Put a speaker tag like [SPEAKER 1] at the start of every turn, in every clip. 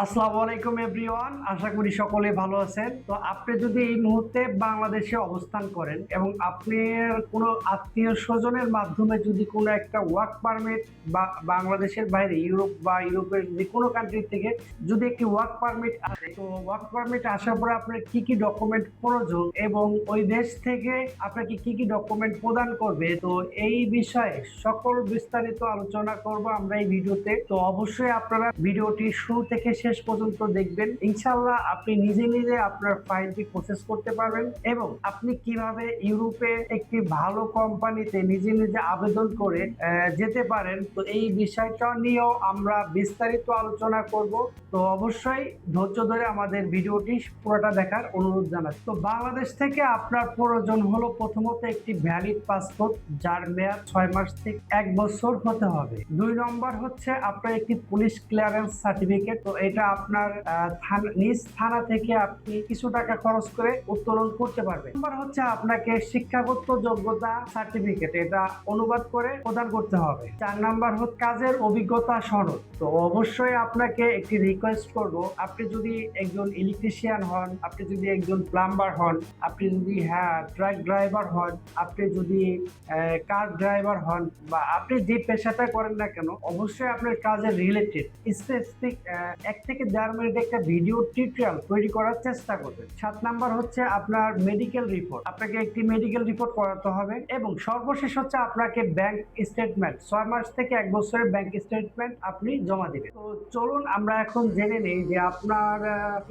[SPEAKER 1] আসসালামু আলাইকুম এভরিওয়ান, আশা করি সকলে ভালো আছেন। তো আপনি যদি এই মুহূর্তে বাংলাদেশে অবস্থান করেন এবং আপনি কোনো আত্মীয় স্বজনের মাধ্যমে যদি কোনো একটা ওয়ার্ক পারমিট বা বাংলাদেশের বাইরে ইউরোপ বা ইউরোপের যে কোনো কান্ট্রি থেকে যদি একটি ওয়ার্ক পারমিট আসে, তো ওয়ার্ক পারমিট আসার পরে আপনার কি কি ডকুমেন্ট প্রয়োজন এবং ওই দেশ থেকে আপনাকে কি কি ডকুমেন্ট প্রদান করবে, তো এই বিষয়ে সকল বিস্তারিত আলোচনা করব আমরা এই ভিডিওতে। তো অবশ্যই আপনারা ভিডিওটি শুরু থেকে শেষ পর্যন্ত দেখবেন। ইনশাআল্লাহ আপনি নিজে নিজে আপনার ফাইলটি প্রসেস করতে পারবেন এবং আপনি কিভাবে ইউরোপে একটি ভালো কোম্পানিতে নিজে নিজে আবেদন করে যেতে পারেন। তো এই বিষয়টা নিয়েও আমরা বিস্তারিত আলোচনা করব। তো অবশ্যই ধৈর্য ধরে আমাদের ভিডিওটি পুরোটা দেখার অনুরোধ জানাচ্ছি। তো বাংলাদেশ থেকে আপনার প্রয়োজন হলো প্রথমত একটি ভ্যালিড পাসপোর্ট, যার মেয়াদ 6 মাস থেকে 1 বছর হতে হবে। 2 নম্বর হচ্ছে আপনার একটি পুলিশ ক্লিয়ারেন্স সার্টিফিকেট। তো এটা আপনার নিজ থানা থেকে আপনি কিছু টাকা খরচ করে উত্তোলন করতে পারবেন। নম্বর হচ্ছে আপনাকে শিক্ষাগত যোগ্যতা সার্টিফিকেট, এটা অনুবাদ করে প্রদান করতে হবে। 4 নম্বর হচ্ছে কাজের অভিজ্ঞতা সনদ। তো অবশ্যই আপনাকে একটি রিকোয়েস্ট করব, আপনি যদি একজন ইলেকট্রিশিয়ান হন, আপনি যদি একজন প্লাম্বার হন, আপনি যদি ট্রাক ড্রাইভার হন, আপনি যদি কার ড্রাইভার হন, বা আপনি যে পেশাটা করেন না কেন, অবশ্যই আপনার কাজের রিলেটেড স্পেসিফিক 1 থেকে 1.5 মিনিট একটা ভিডিও টিউটোরিয়াল তৈরি করার চেষ্টা করবেন। 7 নাম্বার হচ্ছে আপনার মেডিকেল রিপোর্ট, আপনাকে একটি মেডিকেল রিপোর্ট করাতে হবে। এবং সর্বশেষ হচ্ছে আপনাকে ব্যাংক স্টেটমেন্ট, 6 মাস থেকে 1 বছরের ব্যাংক স্টেটমেন্ট আপনি জমা দিবেন। তো চলুন আমরা এখন জেনে নেই যে আপনার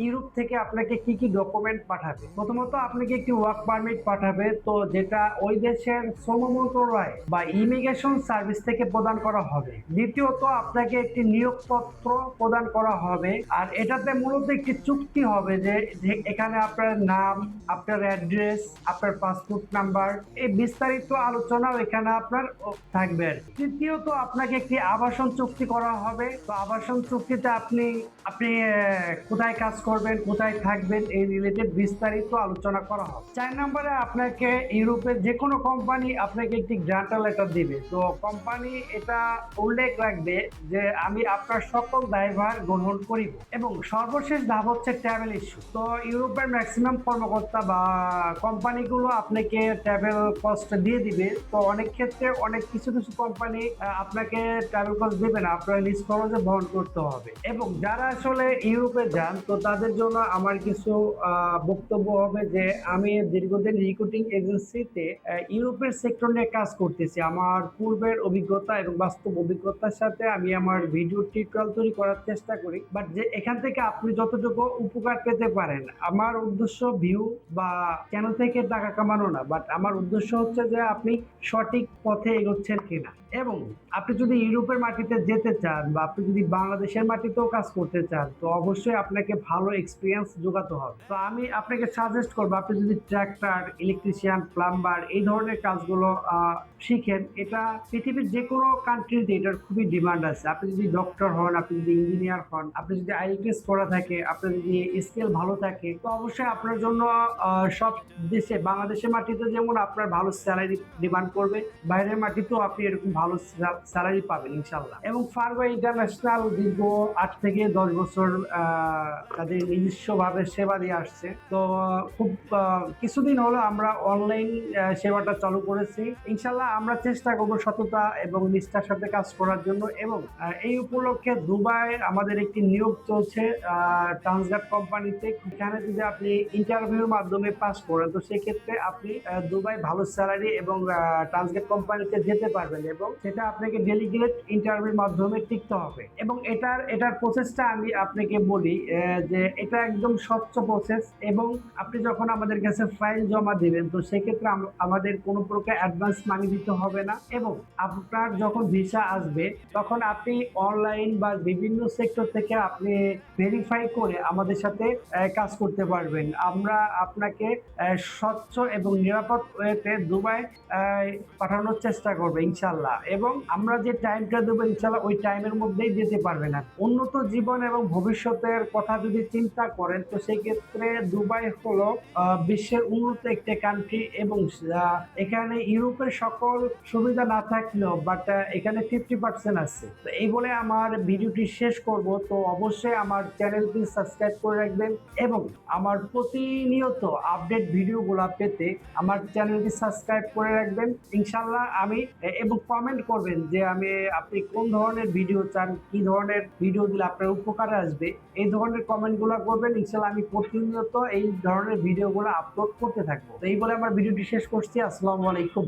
[SPEAKER 1] ইউরোপ থেকে আপনাকে কি কি ডকুমেন্ট পাঠাবে। প্রথমত আপনাকে একটি ওয়ার্ক পারমিট পাঠাবে, তো যেটা ওই দেশের শ্রম মন্ত্রণালয় বা ইমিগ্রেশন সার্ভিস থেকে প্রদান করা হবে। দ্বিতীয়ত আপনাকে একটি নিয়োগপত্র প্রদান করা হবে, আর এটাতে মূলত একটি চুক্তি হবে যে এখানে আপনার নাম, আপনার অ্যাড্রেস, আপনার পাসপোর্ট নাম্বার, এই বিস্তারিত আলোচনাও এখানে আপনার থাকবে। তৃতীয়ত আপনাকে একটি আবাসন চুক্তি করা হবে। তো আবাসন চুক্তিতে আপনি আপনি কোথায় কাজ করবেন, কোথায় থাকবেন, এই রিলেটেড বিস্তারিত আলোচনা করা হবে। 4 নম্বরে আপনাকে ইউরোপের যে কোনো কোম্পানি আপনাকে একটি গ্রান্টার লেটার দিবে। তো কোম্পানি এটা উল্লেখ রাখবে যে আমি আপনার সকল দায়ভার গ্রহণ করিব। এবং সর্বশেষ ধাপ হচ্ছে ট্রাভেল ইস্যু। তো ইউরোপের ম্যাক্সিমাম কর্মকর্তা বা কোম্পানিগুলো আপনাকে ট্রাভেল কস্ট দিয়ে দিবে। তো অনেক ক্ষেত্রে অনেক কিছু কিছু কোম্পানি আপনাকে ট্রাভেল কস্ট দেবে না, আপনার নিজ খরচে বহন করতে হবে। এবং যারা আসলে ইউরোপে যান, তো তাদের জন্য আমার কিছু বক্তব্য হবে যে আমি দীর্ঘদিন রিক্রুটিং এজেন্সিতে ইউরোপের সেক্টর নিয়ে কাজ করতেছি। আমার পূর্বের অভিজ্ঞতা এবং বাস্তব অভিজ্ঞতার সাথে আমি আমার ভিডিও টিউটোরিয়াল তৈরি করার চেষ্টা করি, বাট যে এখান থেকে আপনি যতটুকু উপকার পেতে পারেন। আমার উদ্দেশ্য ভিউ বা কেন থেকে টাকা কামানো না, বাট আমার উদ্দেশ্য হচ্ছে যে আপনি সঠিক পথে এগোচ্ছেন কিনা। এবং আপনি যদি ইউরোপের মাটিতে যেতে চান বা আপনি যদি বাংলাদেশের মাটিতেও কাজ করতে চান, তো অবশ্যই আপনাকে ভালো এক্সপিরিয়েন্স যোগাতে হবে। তো আমি আপনাকে সাজেস্ট করবো, আপনি যদি ট্রাক্টর, ইলেকট্রিশিয়ান, প্লাম্বার এই ধরনের কাজগুলো শিখেন, এটা পৃথিবীর যে কোনো কান্ট্রিতে এটার খুবই ডিমান্ড আছে। আপনি যদি ডক্টর হন, আপনি যদি ইঞ্জিনিয়ার হন, আপনি যদি আইএলটিএস করা থাকে, আপনার যদি স্কিল ভালো থাকে, তো অবশ্যই আপনার জন্য সব দেশে, বাংলাদেশের মাটিতে যেমন আপনার ভালো স্যালারি ডিমান্ড করবে, বাইরের মাটিতেও আপনি এরকম ভালো স্যালারি পাবেন ইনশাল্লাহ। এবং ফার্গো ইন্টারন্যাশনাল দীর্ঘ 8 থেকে 10 বছর তাদের নিজস্বভাবে সেবা দিয়ে আসছে। তো খুব কিছুদিন হলো আমরা অনলাইন সেবাটা চালু করেছি। ইনশাল্লাহ আমরা চেষ্টা করবো সততা এবং নিষ্ঠার সাথে কাজ করার জন্য। এবং এই উপলক্ষে দুবাই আমাদের একটি নিয়োগ চলছে ট্রান্সগার্ড কোম্পানিতে। এখানে যদি আপনি ইন্টারভিউর মাধ্যমে পাস করেন, তো সেক্ষেত্রে আপনি দুবাই ভালো স্যালারি এবং ট্রান্সগার্ড কোম্পানিতে যেতে পারবেন, এবং সেটা আপনাকে ডেলিগেট ইন্টারভিউর মাধ্যমে টিকতে হবে। এবং এটার প্রসেসটা আমি আপনাকে বলি যে এটা একদম স্বচ্ছ প্রসেস। এবং আপনি যখন আমাদের কাছে ফাইল জমা দিবেন, তো সেক্ষেত্রে আমাদের কোনো প্রকার অ্যাডভান্স মানি দিতে হবে না। এবং আপনার যখন ভিসা আসবে, তখন আপনি অনলাইন বা বিভিন্ন সেক্টর থেকে আপনি ভেরিফাই করে আমাদের সাথে কাজ করতে পারবেন। আমরা আপনাকে স্বচ্ছ এবং নিরাপদ ওয়েতে দুবাই পাঠানোর চেষ্টা করবো ইনশাল্লাহ। এবং আমরা যে টাইমটা দেবো ইনশাল্লাহ ওই টাইমের মধ্যেই যেতে পারবে না। উন্নত জীবন এবং ভবিষ্যতের কথা যদি চিন্তা করেন তো সেই ক্ষেত্রে দুবাই হলো বিশ্বের উন্নত একটা কান্ট্রি এবং এখানে ইউরোপের সকল সুবিধা না থাকলেও বাট এখানে 50% আছে। তো এই বলে আমার ভিডিওটি শেষ করব। তো অবশ্যই আমার চ্যানেলটি সাবস্ক্রাইব করে রাখবেন এবং আমার প্রতিনিয়ত আপডেট ভিডিওগুলো পেতে আমার চ্যানেলটি সাবস্ক্রাইব করে রাখবেন ইনশাল্লাহ। আমি এবং কমেন্ট করবেন যে আপনি কোন ধরনের ভিডিও চান, কি ধরনের ভিডিও দিলে আপনার উপকারে আসবে, এই ধরনের কমেন্টগুলো করবেন ইনশাল্লাহ। আমি প্রতিনিয়ত এই ধরনের ভিডিওগুলো আপলোড করতে থাকবো। তো এই বলে আমার ভিডিওটি শেষ করছি। আসসালামু আলাইকুম।